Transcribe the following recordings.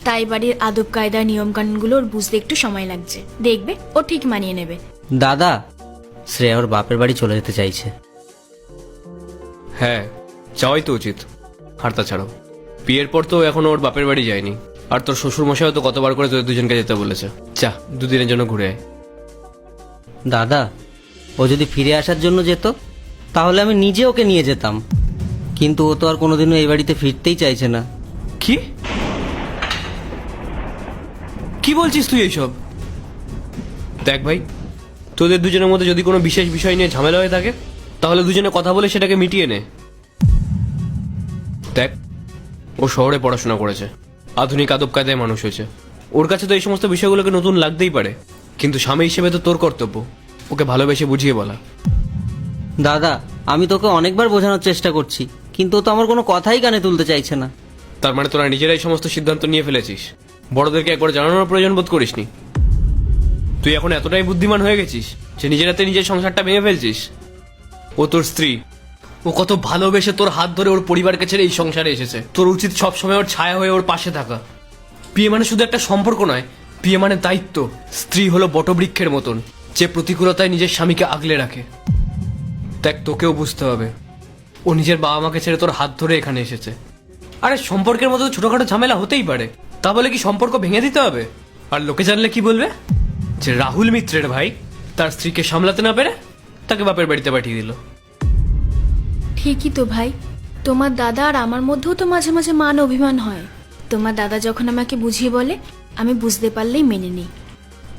তাই বাড়ির আদব কায়দা নিয়ম কানুনগুলো ওর বুঝতে একটু সময় লাগছে, দেখবে ও ঠিক মানিয়ে নেবে। দাদা, শ্রেয়া ওর বাপের বাড়ি চলে যেতে চাইছে। হ্যাঁ, যাওয়াই তো উচিত। আর তাছাড়াও বিয়ের পর তো এখনো ওর বাপের বাড়ি যায়নি। আর তোর শ্বশুর মশাইও তো কতবার করে তোদের দুজনকে যেতে বলেছে। যা, দুদিনের জন্য ঘুরে আয়। দাদা, ও যদি ফিরে আসার জন্য যেত তাহলে আমি নিজে ওকে নিয়ে যেতাম, কিন্তু ও তো আর কোনোদিনও এই বাড়িতে ফিরতেই চাইছে না। কি কি বলছিস তুই এইসব? দেখ ভাই, তোদের দুজনের মধ্যে যদি কোনো বিশেষ বিষয় নিয়ে ঝামেলা হয়ে থাকে তাহলে দুজনে কথা বলে সেটাকে মিটিয়ে নে। দেখ, ও শহরে পড়াশোনা করেছে, আধুনিক আদব কায়দায় মানুষ হয়েছে। ওর কাছে তো এই সমস্ত বিষয়গুলোকে নতুন লাগতেই পারে, কিন্তু স্বামী হিসেবে তো তোর কর্তব্য ওকে ভালোবেসে বুঝিয়ে বলা। দাদা, আমি তোকে অনেকবার বোঝানোর চেষ্টা করছি, কিন্তু ও তো আমার কোনো কথাই কানে তুলতে চাইছে না। তার মানে তোরা নিজেরাই সমস্ত সিদ্ধান্ত নিয়ে ফেলেছিস, বড়দেরকে একবার জানানোর প্রয়োজন বোধ করিসনি? তুই এখন এতটাই বুদ্ধিমান হয়ে গেছিস যে নিজের হাতে নিজের সংসারটা ভেঙে ফেলছিস। ও তোর স্ত্রী, ও কত ভালোবেসে তোর হাত ধরে ওর পরিবারকে ছেড়ে এই সংসারে এসেছে। তোর উচিত সবসময় ওর ছায়া হয়ে ওর পাশে থাকা। বিয়ে মানে শুধু একটা সম্পর্ক নয়, বিয়ে মানে দায়িত্ব। স্ত্রী হলো বটবৃক্ষের মতন, যে প্রতিকূলতায় নিজের স্বামীকে আগলে রাখে। দেখ, তোকেও বুঝতে হবে, ও নিজের বাবা মাকে ছেড়ে তোর হাত ধরে এখানে এসেছে। আরে সম্পর্কের মতো ছোটখাটো ঝামেলা হতেই পারে, তা বলে কি সম্পর্ক ভেঙে দিতে হবে? আর লোকে জানলে কি বলবে? যে রাহুল মিত্রের ভাই তার স্ত্রীকে সামলাতে না পেরে তাকে বাপের বাড়িতে পাঠিয়ে দিল। ঠিকই তো ভাই, তোমার দাদা আর আমার মধ্যেও তো মাঝে মাঝে মান অভিমান হয়। তোমার দাদা যখন আমাকে বুঝিয়ে বলে আমি বুঝতে পারলেই মেনে নিই।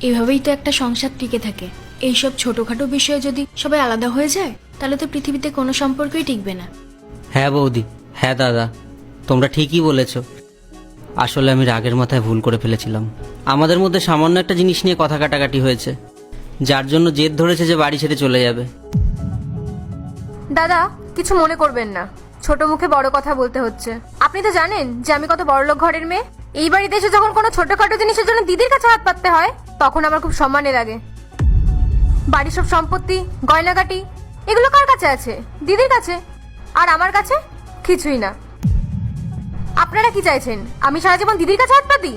এভাবেই তো একটা সংসার টিকে থাকে। এইসব ছোটখাটো বিষয়ে যদি সবাই আলাদা হয়ে যায় তাহলে তো পৃথিবীতে কোনো সম্পর্কই টিকবে না। হ্যাঁ বৌদি, হ্যাঁ দাদা, তোমরা ঠিকই বলেছ। আসলে আমি রাগের মাথায় ভুল করে ফেলেছিলাম। আমাদের মধ্যে সামান্য একটা জিনিস নিয়ে কথা কাটাকাটি হয়েছে, যার জন্য জেদ ধরেছে যে বাড়ি ছেড়ে চলে যাবে। দাদা, কিছু মনে করবেন না, ছোট মুখে বড় কথা বলতে হচ্ছে। আপনি তো জানেন যে আমি কত বড়লোক ঘরের মেয়ে। এই বাড়িতে এসে যখন কোনো ছোটখাটো জিনিসের জন্য দিদির কাছে হাত পাততে হয় তখন আমার খুব সম্মানে লাগে। বাড়ির সব সম্পত্তি, গয়নাগাটি এগুলো কার কাছে আছে? দিদির কাছে। আর আমার কাছে কিছুই না। আপনারা কি চাইছেন, আমি সারা জীবন দিদির কাছে হাত পাতি?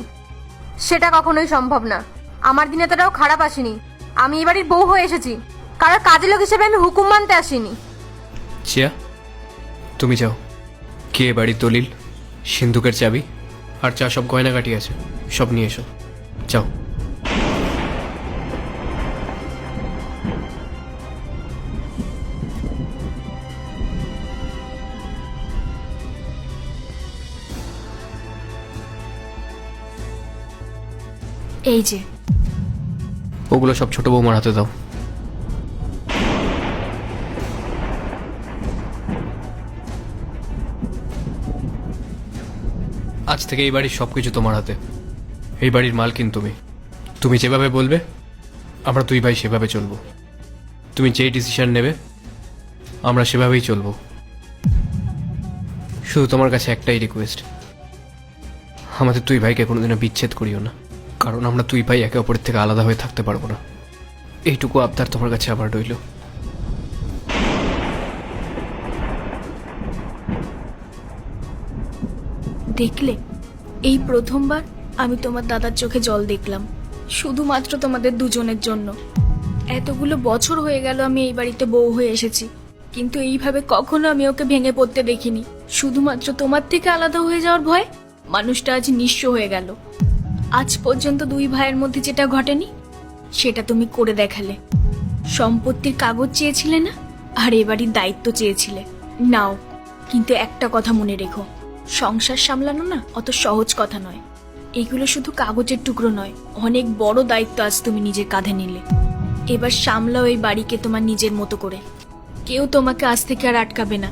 সেটা কখনোই সম্ভব না। আমার দিনে এতটাও খারাপ আসেনি। আমি এই বাড়ির বউ হয়ে এসেছি, কারোর কাজের লোক হিসেবে আমি হুকুম মানতে আসিনি। চিয়া, তুমি যাও, কে বাড়ির দলিল, সিন্ধুকের চাবি আর যা সব গয়নাগাটি আছে সব নিয়ে এসো। যাও। এই যে, ওগুলো সব ছোট বৌমার হাতে দাও। আজ থেকে এই বাড়ির সবকিছু তোমার হাতে। এই বাড়ির মালকিন তুমি। তুমি যেভাবে বলবে আমরা দুই ভাই সেভাবে চলবো। তুমি যেই ডিসিশন নেবে আমরা সেভাবেই চলবো। শুধু তোমার কাছে একটাই রিকোয়েস্ট, আমাদের দুই ভাইকে কোনোদিনও বিচ্ছেদ করিও না, কারণ আমরা দুই ভাই একে অপরের থেকে আলাদা হয়ে থাকতে পারবো না। এইটুকু আবদার তোমার কাছে আবার রইল। দেখলে, এই প্রথমবার আমি তোমার দাদার চোখে জল দেখলাম, শুধুমাত্র তোমাদের দুজনের জন্য। এতগুলো বছর হয়ে গেল আমি এই বাড়িতে বউ হয়ে এসেছি, কিন্তু এইভাবে কখনো আমি ওকে ভেঙে পড়তে দেখিনি। শুধুমাত্র তোমার থেকে আলাদা হয়ে যাওয়ার ভয় মানুষটা আজ নিঃস্ব হয়ে গেল। আজ পর্যন্ত দুই ভাইয়ের মধ্যে যেটা ঘটেনি সেটা তুমি করে দেখালে। সম্পত্তির কাগজ চেয়েছিলে না, আর এ বাড়ির দায়িত্ব চেয়েছিলে, নাও। কিন্তু একটা কথা মনে রেখো, সংসার সামলানো না অত সহজ কথা নয়। এগুলো শুধু কাগজের টুকরো নয়, অনেক বড় দায়িত্ব আজ তুমি নিজের কাঁধে নিলে। এবার সামলাও এই বাড়িকে তোমার নিজের মতো করে। কেউ তোমাকে আজ থেকে আর আটকাবে না।